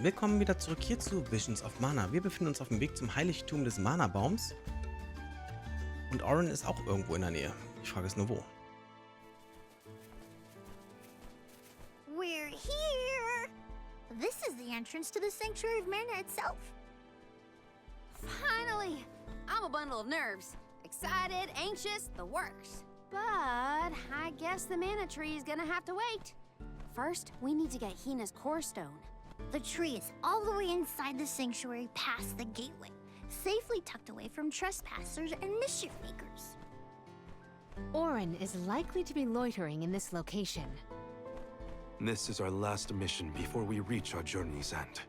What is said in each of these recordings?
Willkommen wieder zurück hier zu Visions of Mana. Wir befinden uns auf dem Weg zum Heiligtum des Mana-Baums. Und Oren ist auch irgendwo in der Nähe. Die Frage ist nur wo. We're here! This is the entrance to the Sanctuary of Mana itself. Finally! I'm a bundle of nerves. Excited, anxious, the works. But I guess the mana tree is gonna have to wait. First, we need to get Hina's core stone. The tree is all the way inside the sanctuary past the gateway, safely tucked away from trespassers and mischief makers. Oren is likely to be loitering in this location. This is our last mission before we reach our journey's end.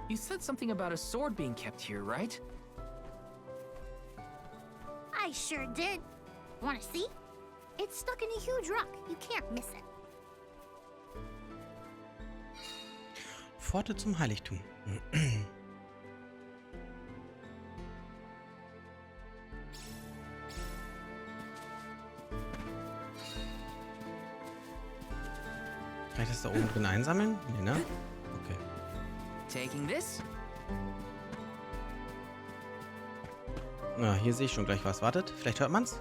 You said something about a sword being kept here, right? I sure did. Wanna see? It's stuck in a huge rock. You can't miss it. Pforte zum Heiligtum. Kann ich das da oben drin einsammeln? Nee, ne? Okay. Taking this? Na, hier sehe ich schon gleich was. Wartet, vielleicht hört man's?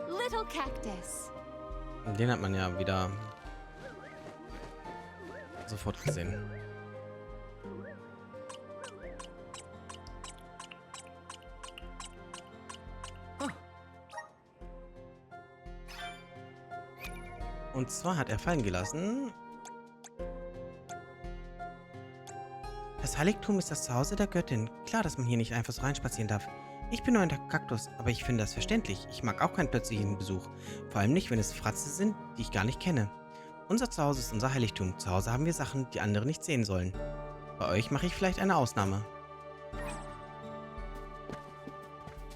Little cactus. Den hat man ja wieder sofort gesehen. Und zwar hat er fallen gelassen: Das Heiligtum ist das Zuhause der Göttin. Klar, dass man hier nicht einfach so reinspazieren darf. Ich bin nur ein Kaktus, aber ich finde das verständlich. Ich mag auch keinen plötzlichen Besuch. Vor allem nicht, wenn es Fratze sind, die ich gar nicht kenne. Unser Zuhause ist unser Heiligtum. Zu Hause haben wir Sachen, die andere nicht sehen sollen. Bei euch mache ich vielleicht eine Ausnahme.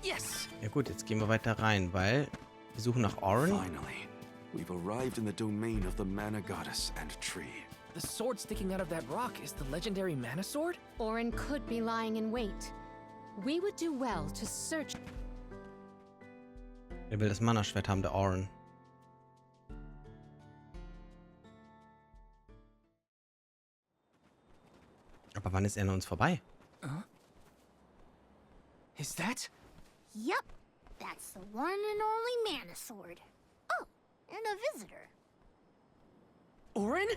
Yes. Ja gut, jetzt gehen wir weiter rein, weil wir suchen nach Oren. Finally, we've arrived in the domain of the Mana Goddess and Tree. The sword sticking out of that rock is the legendary mana sword? Oren could be lying in wait. We would do well to search. Er will das Mana-Schwert haben, der Oren. Aber wann ist er an uns vorbei? Is that? Yup, that's the one and only mana sword. Oh, and a visitor. Oren?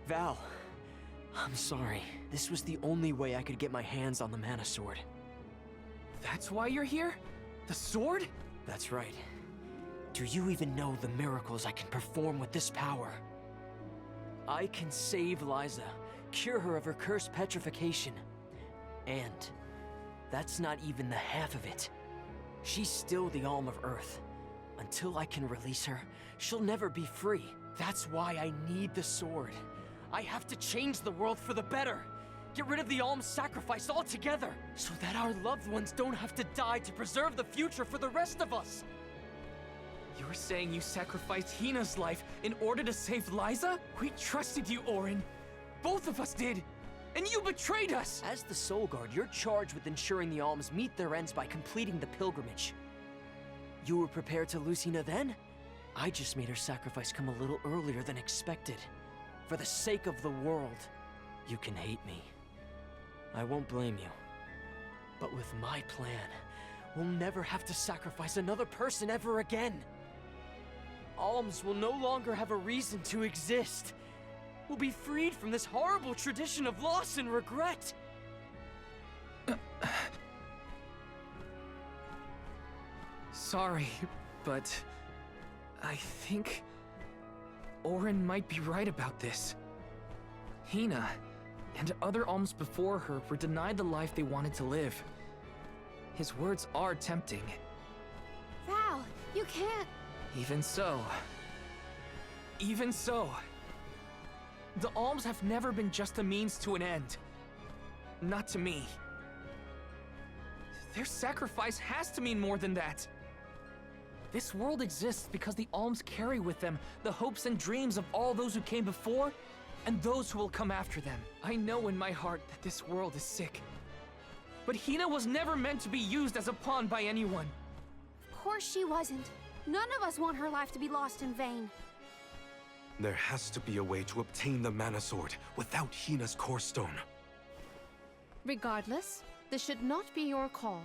Val, I'm sorry. This was the only way I could get my hands on the mana sword. That's why you're here? The sword? That's right. Do you even know the miracles I can perform with this power? I can save Liza, cure her of her cursed petrification. And that's not even the half of it. She's still the Alm of Earth. Until I can release her, she'll never be free. That's why I need the sword. I have to change the world for the better. Get rid of the alms sacrifice altogether, so that our loved ones don't have to die to preserve the future for the rest of us. You're saying you sacrificed Hina's life in order to save Liza? We trusted you, Oren. Both of us did. And you betrayed us! As the Soul Guard, you're charged with ensuring the alms meet their ends by completing the pilgrimage. You were prepared to lose Hina then? I just made her sacrifice come a little earlier than expected. For the sake of the world, you can hate me. I won't blame you. But with my plan, we'll never have to sacrifice another person ever again. Alms will no longer have a reason to exist. We'll be freed from this horrible tradition of loss and regret. Sorry, but I think Oren might be right about this. Hina and other alms before her were denied the life they wanted to live. His words are tempting. Val, you can't. Even so. The alms have never been just a means to an end. Not to me. Their sacrifice has to mean more than that. This world exists because the alms carry with them the hopes and dreams of all those who came before and those who will come after them. I know in my heart that this world is sick. but Hina was never meant to be used as a pawn by anyone. Of course she wasn't. None of us want her life to be lost in vain. There has to be a way to obtain the Mana Sword without Hina's core stone. Regardless, this should not be your call.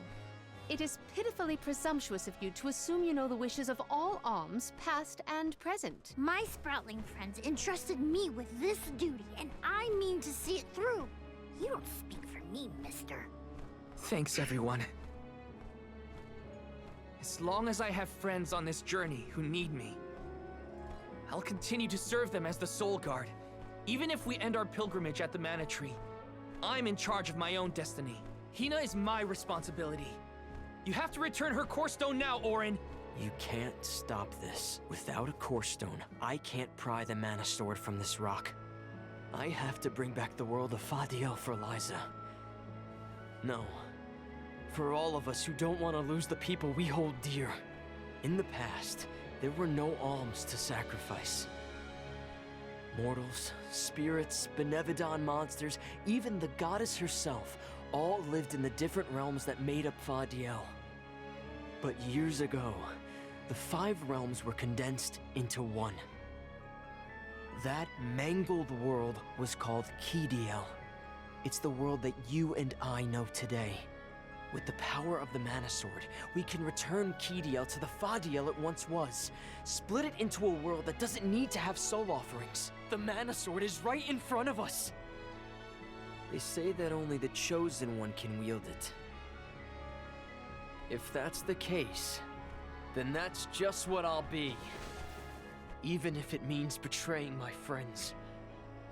It is pitifully presumptuous of you to assume you know the wishes of all alms, past and present. My Sproutling friends entrusted me with this duty, and I mean to see it through. You don't speak for me, mister. Thanks, everyone. As long as I have friends on this journey who need me, I'll continue to serve them as the Soul Guard. Even if we end our pilgrimage at the Mana Tree, I'm in charge of my own destiny. Hina is my responsibility. You have to return her core stone now, Orin. You can't stop this. Without a core stone, I can't pry the Mana Sword from this rock. I have to bring back the world of Fadiel for Liza. No. For all of us who don't want to lose the people we hold dear. In the past, there were no alms to sacrifice. Mortals, spirits, Benevodon monsters, even the goddess herself, all lived in the different realms that made up Fadiel. But years ago, the 5 realms were condensed into one. That mangled world was called Kidiel. It's the world that you and I know today. With the power of the Mana Sword, we can return Kidiel to the Fadiel it once was. Split it into a world that doesn't need to have soul offerings. The Mana Sword is right in front of us. They say that only the Chosen One can wield it. If that's the case, then that's just what I'll be. Even if it means betraying my friends,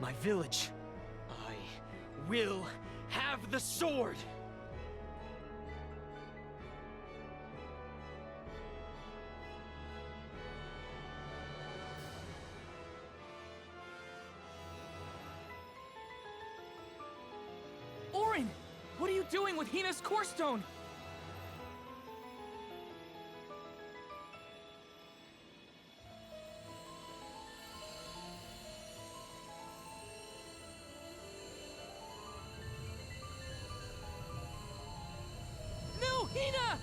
my village, I will have the sword! Orin! What are you doing with Hina's core stone? No, Hina!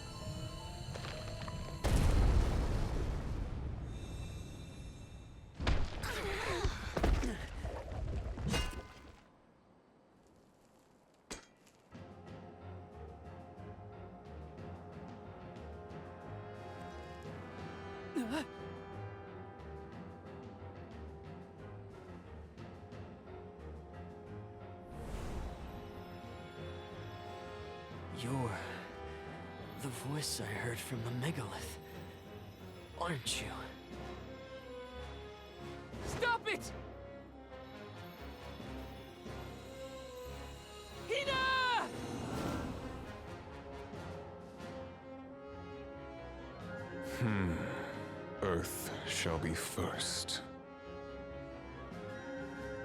You're the voice I heard from the megalith, aren't you? Stop it! Hina! Earth shall be first.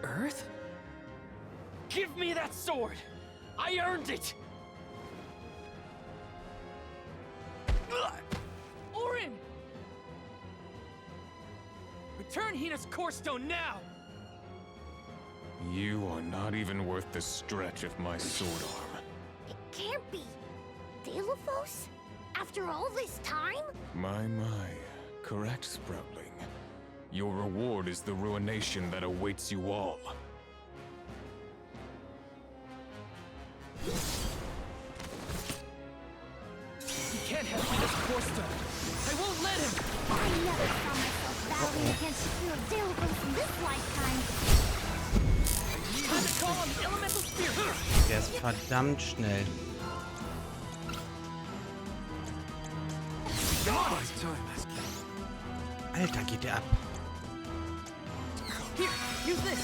Earth? Give me that sword! I earned it! Orin! Return Hina's core stone now! You are not even worth the stretch of my sword arm. It can't be. Delophos? After all this time? My. Correct, Sproutling. Your reward is the ruination that awaits you all. He can't have Hina's core stone! I won't let him! I never saw myself battling against the fear of Delophos in this lifetime. Time to call on the elemental spirit! Der ist verdammt schnell. Alter, geht der ab. Here, use this!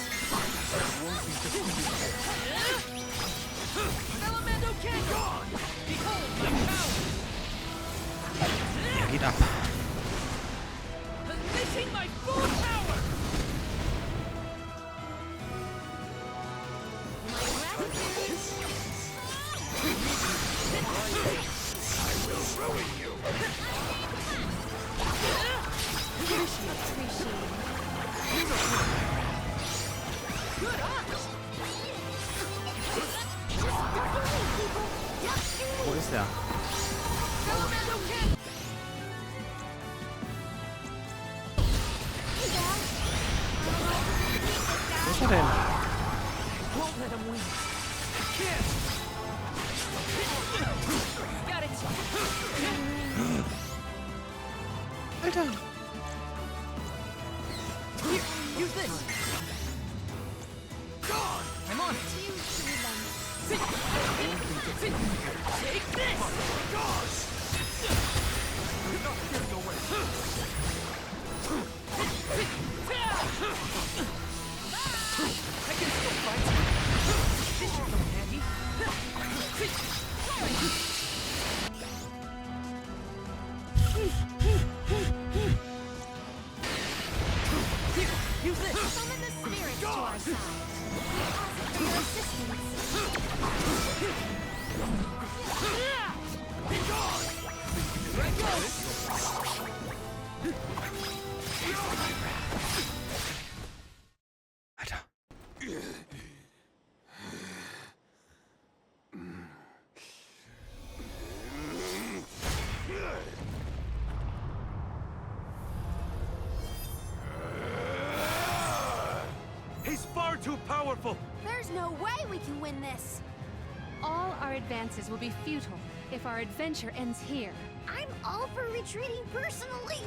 Elemental Canyon! Behold my power! Er geht ab. Unleashing my full power! I will ruin you! Good arms! Wo ist er denn? Won't let him win. Can't. Got it. Alter! Here, use this. I'm on it. Sit. Sit. Take this. You're not getting away. I can still fight. This should come handy. Here, use this. Summon the spirits to our side. Ask for your assistance. Here I go. Alter. He's far too powerful! There's no way we can win this. All our advances will be futile if our adventure ends here. I'm all for retreating personally.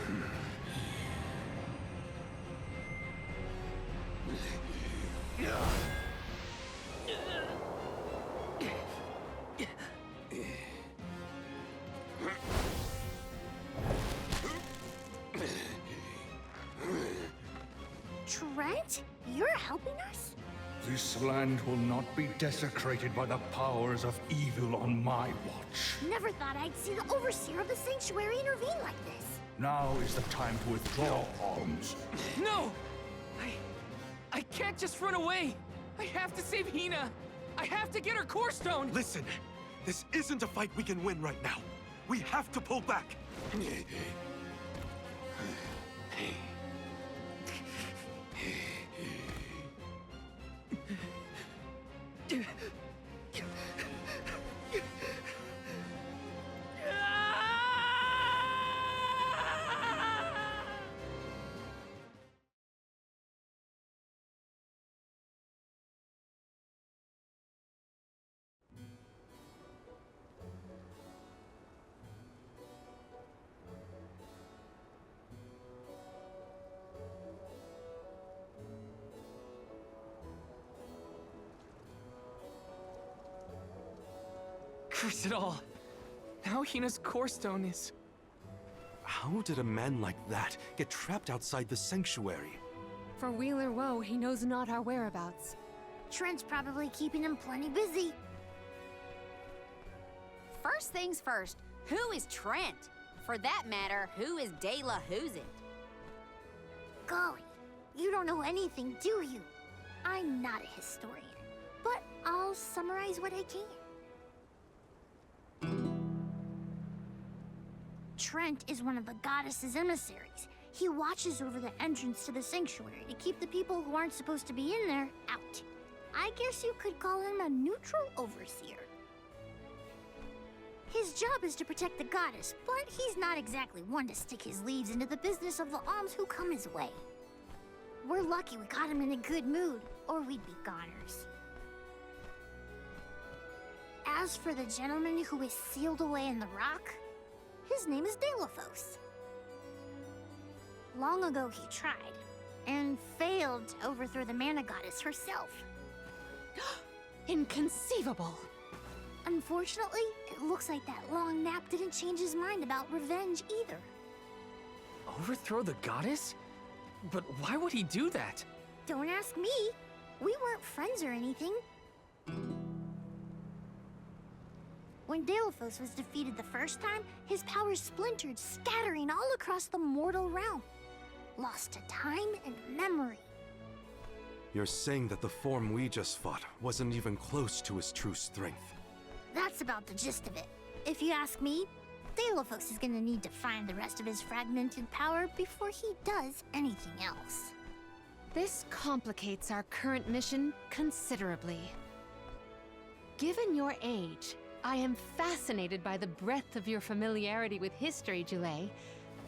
Trent, you're helping us? This land will not be desecrated by the powers of evil on my watch. Never thought I'd see the overseer of the sanctuary intervene like this. Now is the time to withdraw arms. No! I can't just run away. I have to save Hina. I have to get her core stone. Listen, this isn't a fight we can win right now. We have to pull back. Curse it all. Now Hina's core stone is... How did a man like that get trapped outside the sanctuary? For Wheeler Woe, he knows not our whereabouts. Trent's probably keeping him plenty busy. First things first, who is Trent? For that matter, who is De La Who's It? Golly, you don't know anything, do you? I'm not a historian, but I'll summarize what I can. Trent is one of the goddess's emissaries. He watches over the entrance to the sanctuary to keep the people who aren't supposed to be in there out. I guess you could call him a neutral overseer. His job is to protect the goddess, but he's not exactly one to stick his leaves into the business of the alms who come his way. We're lucky we got him in a good mood, or we'd be goners. As for the gentleman who is sealed away in the rock, his name is Delphos. Long ago he tried, and failed to overthrow the mana goddess herself. Inconceivable! Unfortunately, it looks like that long nap didn't change his mind about revenge either. Overthrow the goddess? But why would he do that? Don't ask me. We weren't friends or anything. When Delphos was defeated the first time, his powers splintered, scattering all across the mortal realm. Lost to time and memory. You're saying that the form we just fought wasn't even close to his true strength. That's about the gist of it. If you ask me, Delphos is gonna need to find the rest of his fragmented power before he does anything else. This complicates our current mission considerably. Given your age, I am fascinated by the breadth of your familiarity with history, Jule.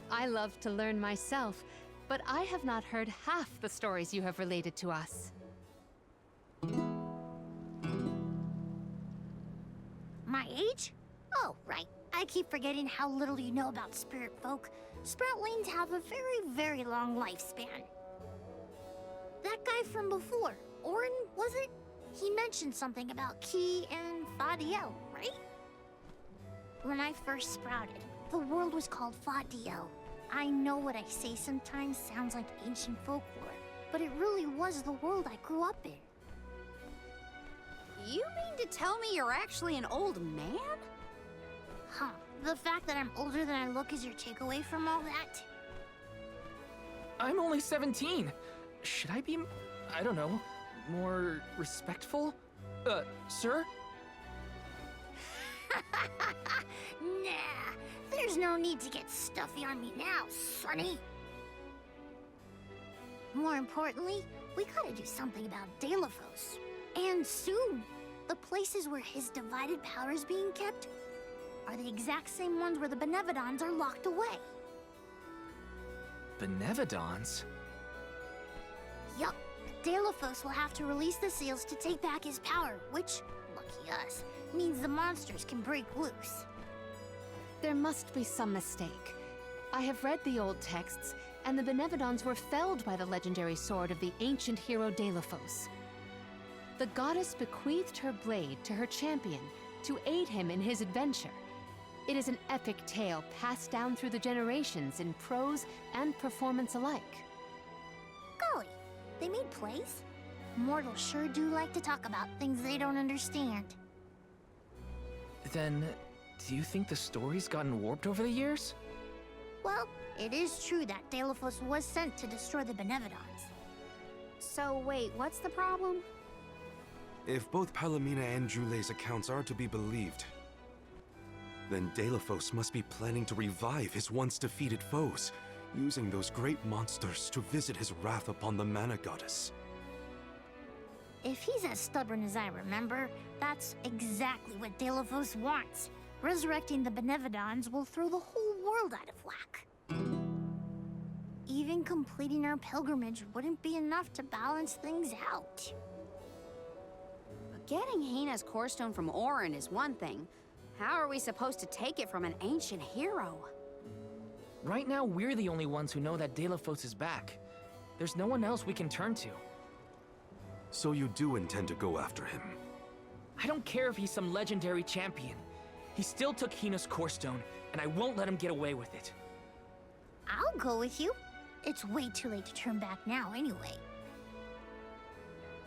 I love to learn myself, but I have not heard half the stories you have related to us. My age? Oh, right. I keep forgetting how little you know about spirit folk. Sproutlings have a very, very long lifespan. That guy from before, Orin, was it? He mentioned something about Key and Fadiel, right? When I first sprouted, the world was called Fadiel. I know what I say sometimes sounds like ancient folklore, but it really was the world I grew up in. You mean to tell me you're actually an old man? Huh. The fact that I'm older than I look is your takeaway from all that? I'm only 17. Should I be, I don't know, more respectful? Sir? Nah, there's no need to get stuffy on me now, Sonny. More importantly, we gotta do something about Delafos. And soon. The places where his divided power is being kept are the exact same ones where the Benevodons are locked away. Benevodons? Yup. Delafos will have to release the seals to take back his power, which, lucky us, means the monsters can break loose. There must be some mistake. I have read the old texts, and the Benevodons were felled by the legendary sword of the ancient hero Delafos. The goddess bequeathed her blade to her champion to aid him in his adventure. It is an epic tale passed down through the generations in prose and performance alike. Golly, they made plays? Mortals sure do like to talk about things they don't understand. Then, do you think the story's gotten warped over the years? Well, it is true that Delafos was sent to destroy the Benevodons. So wait, what's the problem? If both Palomina and Jule's accounts are to be believed, then Delafos must be planning to revive his once defeated foes, using those great monsters to visit his wrath upon the Mana Goddess. If he's as stubborn as I remember, that's exactly what Delafos wants. Resurrecting the Benevodons will throw the whole world out of whack. Even completing our pilgrimage wouldn't be enough to balance things out. But getting Hina's core stone from Orin is one thing. How are we supposed to take it from an ancient hero? Right now, we're the only ones who know that Delafos is back. There's no one else we can turn to. So you do intend to go after him? I don't care if he's some legendary champion. He still took Hina's core stone, and I won't let him get away with it. I'll go with you. It's way too late to turn back now anyway.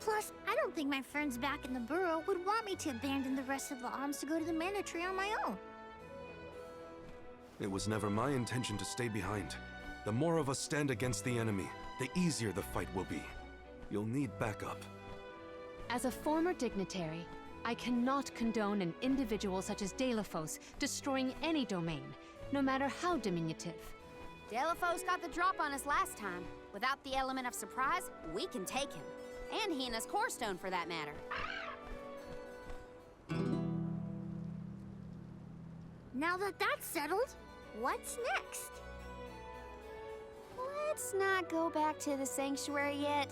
Plus, I don't think my friends back in the burrow would want me to abandon the rest of the alms to go to the Mana Tree on my own. It was never my intention to stay behind. The more of us stand against the enemy, the easier the fight will be. You'll need backup. As a former dignitary, I cannot condone an individual such as Delafos destroying any domain, no matter how diminutive. Delafos got the drop on us last time. Without the element of surprise, we can take him. And Hina's core stone, for that matter. Now that that's settled, what's next? Let's not go back to the sanctuary yet.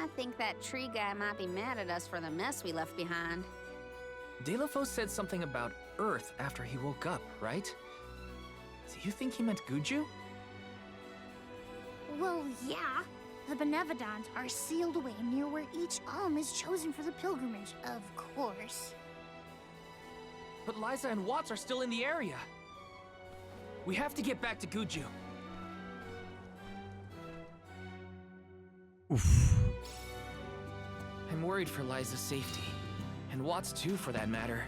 I think that tree guy might be mad at us for the mess we left behind. Delafos said something about Earth after he woke up, right? Do you think he meant Guju? Well, yeah. The Benevodons are sealed away near where each alm is chosen for the pilgrimage, of course. But Liza and Watts are still in the area. We have to get back to Guju. Oof. I'm worried for Liza's safety. And Watts too, for that matter.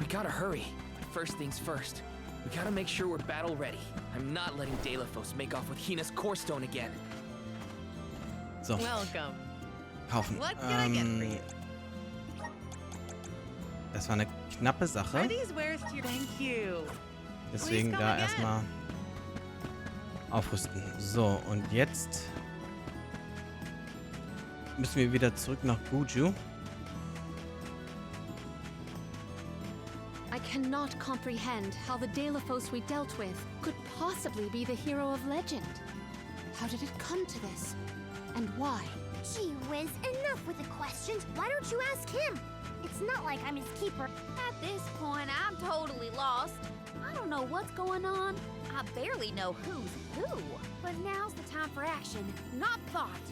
We gotta hurry. But first things first. We gotta make sure we're battle ready. I'm not letting Delafos make off with Hina's core stone again. So, Welcome. kaufen. What can I get for you? Das war eine knappe Are Sache. these wares to your thank you? Deswegen Please come da again. erstmal aufrüsten. So, und jetzt müssen wir wieder zurück nach Guju. I cannot comprehend how the Deilophos we dealt with could possibly be the hero of legend. How did it come to this? And why? Gee whiz, enough with the questions. Why don't you ask him? It's not like I'm his keeper. At this point, I'm totally lost. I don't know what's going on. I barely know who's who. But now's the time for action, not thought.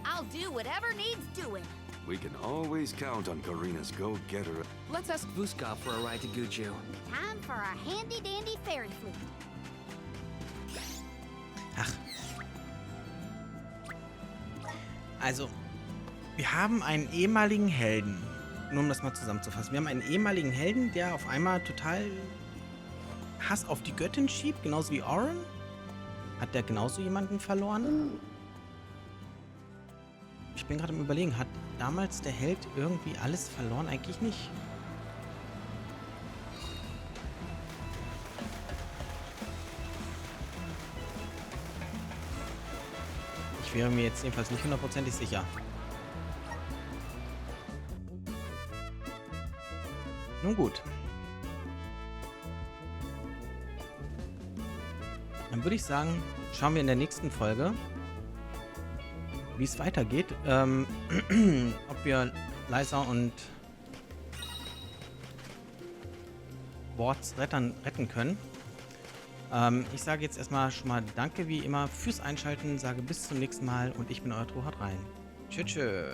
I'll do whatever needs doing. We can always count on Karina's go-getter. Let's ask Vuskov for a ride to Guju. Time for a handy-dandy fairy flute. Ach. Also, wir haben einen ehemaligen Helden. Nur um das mal zusammenzufassen. Wir haben einen ehemaligen Helden, der auf einmal total Hass auf die Göttin schiebt, genauso wie Oren. Hat der genauso jemanden verloren? Ich bin gerade am Überlegen, hat damals der Held irgendwie alles verloren? Eigentlich nicht. Ich wäre mir jetzt jedenfalls nicht hundertprozentig sicher. Nun gut. Dann würde ich sagen, schauen wir in der nächsten Folge, wie es weitergeht. Ob wir Liza und Warts retten können. Ich sage jetzt erstmal schon mal Danke wie immer fürs Einschalten, sage bis zum nächsten Mal und ich bin euer Tro, haut rein. Tschüss.